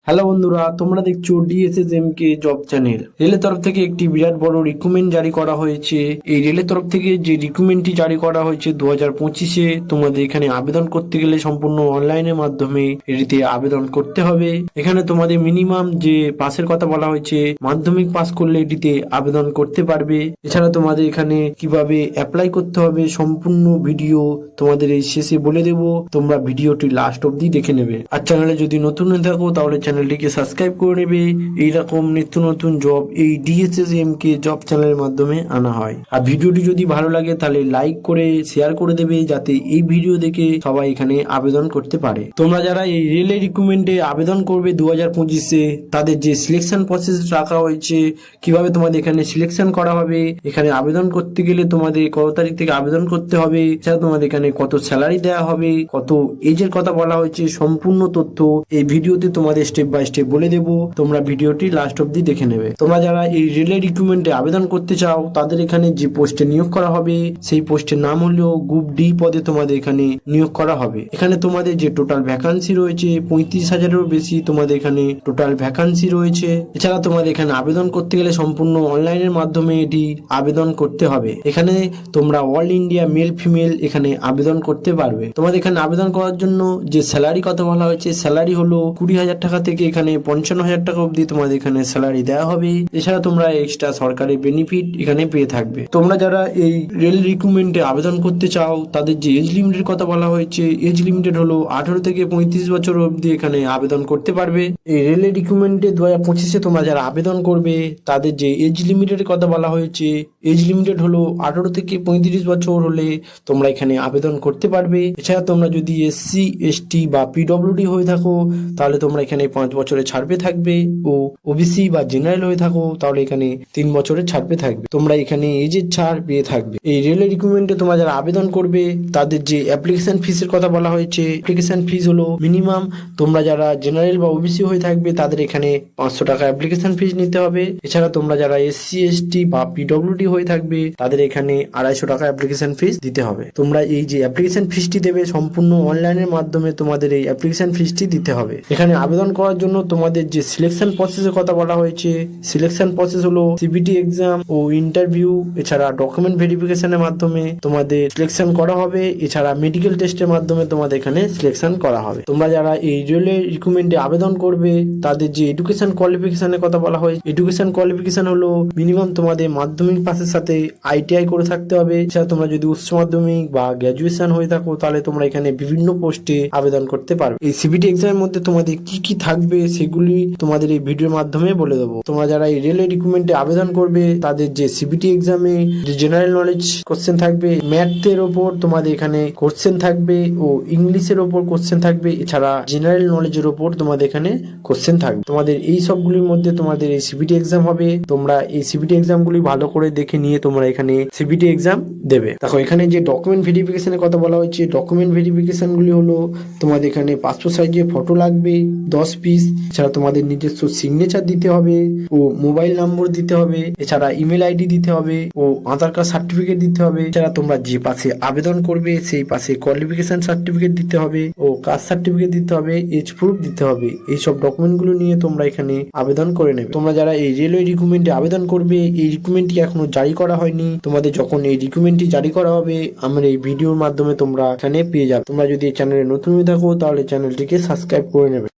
Hello বন্ধুরা, তোমরা দেখছো ডিএসএসএমকে জব চ্যানেল। রেলের তরফ থেকে একটি বিরাট বড় রিক্রুটমেন্ট জারি করা হয়েছে। এই রেলের তরফ থেকে যে রিক্রুটমেন্টটি জারি করা হয়েছে 2025-এ, তোমাদের এখানে আবেদন করতে গেলে সম্পূর্ণ অনলাইনের মাধ্যমে এটিতে আবেদন করতে হবে। এখানে তোমাদের মিনিমাম যে পাসের কথা বলা হয়েছে, মাধ্যমিক পাস করলে এটিতে আবেদন করতে পারবে। এছাড়া তোমাদের এখানে কিভাবে অ্যাপ্লাই করতে হবে সম্পূর্ণ ভিডিও তোমাদের এই শেষে বলে দেবো। তোমরা ভিডিওটি লাস্ট অবধি দেখে নেবে। আর চ্যানেলে যদি নতুন হয়ে থাকো তাহলে চ্যানেলটিকে সাবস্ক্রাইব করে নেবে। এইরকম নিত্য নতুন জব এই ডিএসএসএমকে জব চ্যানেলের মাধ্যমে আনা হয়। আর ভিডিওটি যদি ভালো লাগে তাহলে লাইক করে শেয়ার করে দেবে, যাতে এই ভিডিও দেখে সবাই এখানে আবেদন করতে পারে। তোমরা যারা এই রেলের রিক্রুটমেন্টে আবেদন করবে 2025-এ, তাদের যে সিলেকশন প্রসেস রাখা হয়েছে, কিভাবে তোমাদের এখানে সিলেকশন করা হবে, এখানে আবেদন করতে গেলে তোমাদের কত তারিখ থেকে আবেদন করতে হবে, এছাড়া তোমাদের এখানে কত স্যালারি দেওয়া হবে, কত এজের কথা বলা হয়েছে, সম্পূর্ণ তথ্য এই ভিডিওতে তোমাদের স্টেপ বাই স্টেপ বলে দেবো। তোমরা ভিডিওটি লাস্ট অব্দি দেখে নেবে। তোমরা যারা এই রেলের রিক্রুটমেন্টে আবেদন করতে চাও, তাদের এখানে যে পোস্টে নিয়োগ করা হবে সেই পোস্টের নাম হলো গ্রুপ ডি পদে তোমাদের এখানে নিয়োগ করা হবে। এখানে তোমাদের যে টোটাল ভ্যাকান্সি রয়েছে 35,000-এরও বেশি তোমাদের এখানে টোটাল ভ্যাকান্সি রয়েছে। এছাড়া তোমাদের এখানে আবেদন করতে গেলে সম্পূর্ণ অনলাইনের মাধ্যমে এটি আবেদন করতে হবে। এখানে তোমরা অল ইন্ডিয়া মেল ফিমেল এখানে আবেদন করতে পারবে। তোমাদের এখানে আবেদন করার জন্য যে স্যালারি কথা বলা হয়েছে, স্যালারি হলো 20,000 টাকা থেকে এখানে 55,000 টাকা অবধি তোমাদের এখানে স্যালারি দেওয়া হবে। এছাড়া তোমরা এক্সট্রা সরকারি বেনিফিট এখানে পেয়ে থাকবে। তোমরা যারা এই রেল রিক্রুটমেন্টে আবেদন করতে চাও, তাদের যে এজ লিমিটের কথা বলা হয়েছে, এজ লিমিটেড হলো 18 থেকে 35 বছর অবধি এখানে আবেদন করতে পারবে। এই রেলের রিক্রুটমেন্টে 2025-এ তোমরা যারা আবেদন করবে, তাদের যে এজ লিমিটের কথা বলা হয়েছে, এজ লিমিটেড হলো 18 থেকে 35 বছর হলে তোমরা এখানে আবেদন করতে পারবে। এছাড়া তোমরা যদি এসসি এসটি বা পিডব্লিউডি হয়ে থাকো, তাহলে তোমরা এখানে 5 বছরের ছাড়বে থাকবে, ও ওবিসি বা জেনারেল হয়ে থাকো তাহলে এখানে 3 বছরের ছাড়বে থাকবে। তোমরা এখানে এজের ছাড় পেয়ে থাকবে। এই রেলের রিক্রুটমেন্টে তোমরা যারা আবেদন করবে, তাদের যে অ্যাপ্লিকেশন ফিসের কথা বলা হয়েছে, অ্যাপ্লিকেশন ফিস হলো মিনিমাম তোমরা যারা জেনারেল বা ওবিসি হয়ে থাকবে তাদের এখানে 500 টাকা অ্যাপ্লিকেশন ফিস নিতে হবে। এছাড়া তোমরা যারা এসসি এসটি বা পিডব্লিউডি হয়ে থাকবে তাদের এখানে 250 টাকা অ্যাপ্লিকেশন ফিস দিতে হবে। তোমরা এই যে অ্যাপ্লিকেশন ফিসটি দেবে সম্পূর্ণ অনলাইনের মাধ্যমে তোমাদের এই অ্যাপ্লিকেশন ফিসটি দিতে হবে। এখানে আবেদন করার জন্য তোমাদের যে সিলেকশন প্রসেসের কথা বলা হয়েছে, সিলেকশন প্রসেস হলো সিবিটি এক্সাম ও ইন্টারভিউ, এছাড়া ডকুমেন্ট ভেরিফিকেশনের মাধ্যমে তোমাদের সিলেকশন করা হবে। এছাড়া মেডিকেল টেস্টের মাধ্যমে তোমাদের এখানে সিলেকশন করা হবে। তোমরা যারা এই রেলের রিক্রুটমেন্টে আবেদন করবে, তাদের যে এডুকেশন কোয়ালিফিকেশনের কথা বলা হয়, এডুকেশন কোয়ালিফিকেশন হলো মিনিমাম তোমাদের মাধ্যমিক পাসের সাথে আইটিআই করে থাকতে হবে। এছাড়া তোমরা যদি উচ্চ মাধ্যমিক বা গ্র্যাজুয়েশন হয়ে থাকো, তাহলে তোমরা এখানে বিভিন্ন পোস্টে আবেদন করতে পারবে। এই সিবিটি এক্সামের মধ্যে তোমাদের কি কি থাকবে সেগুলি তোমাদের এই ভিডিওর মাধ্যমে বলে দেবো। তোমরা যারা এই রেলের রিক্রুটমেন্টে আবেদন করবে, তাদের যে সিবিটি এক্সামে যে জেনারেল নলেজ কোশ্চেন থাকবে, ম্যাথের ওপর তোমাদের এখানে কোশ্চেন থাকবে ও ইংলিশের ওপর কোশ্চেন থাকবে। এছাড়া জেনারেল নলেজের ওপর তোমাদের এখানে কোশ্চেন থাকবে। তোমাদের এই সবগুলির মধ্যে তোমাদের এই সিবিটি এক্সাম হবে। তোমরা এই সিবিটি এক্সামগুলি ভালো করে দেখে নিয়ে তোমরা এখানে সিবিটি এক্সাম দেবে। দেখো এখানে যে ডকুমেন্ট ভেরিফিকেশনের কথা বলা হয়েছে, ডকুমেন্ট ভেরিফিকেশনগুলি হলো তোমাদের এখানে পাসপোর্ট সাইজের ফটো লাগবে 10 পিস। এছাড়া তোমাদের নিজস্ব সিগনেচার দিতে হবে ও মোবাইল নম্বর দিতে হবে। এছাড়া ইমেল আইডি দিতে হবে ও আধার কার্ড সার্টিফিকেট দিতে হবে। এছাড়া তোমরা যে পাশে আবেদন করবে সেই পাশে কোয়ালিফিকেশন সার্টিফিকেট দিতে হবে ও কাস্ট সার্টিফিকেট দিতে হবে, এজ প্রুফ দিতে হবে। এইসব ডকুমেন্টগুলো নিয়ে তোমরা এখানে আবেদন করে নেবে। তোমরা যারা এই রেলওয়ে রিক্রুটমেন্টে আবেদন করবে, এই রিক্রুটমেন্টটি এখনো জারি করা হয়নি। তোমাদের যখন এই রিক্রুটমেন্টটি জারি করা হবে, আমার এই ভিডিওর মাধ্যমে তোমরা এখানে পেয়ে যাবে। তোমরা যদি এই চ্যানেলে নতুন হয়ে থাকো তাহলে চ্যানেলটিকে সাবস্ক্রাইব করে নেবে।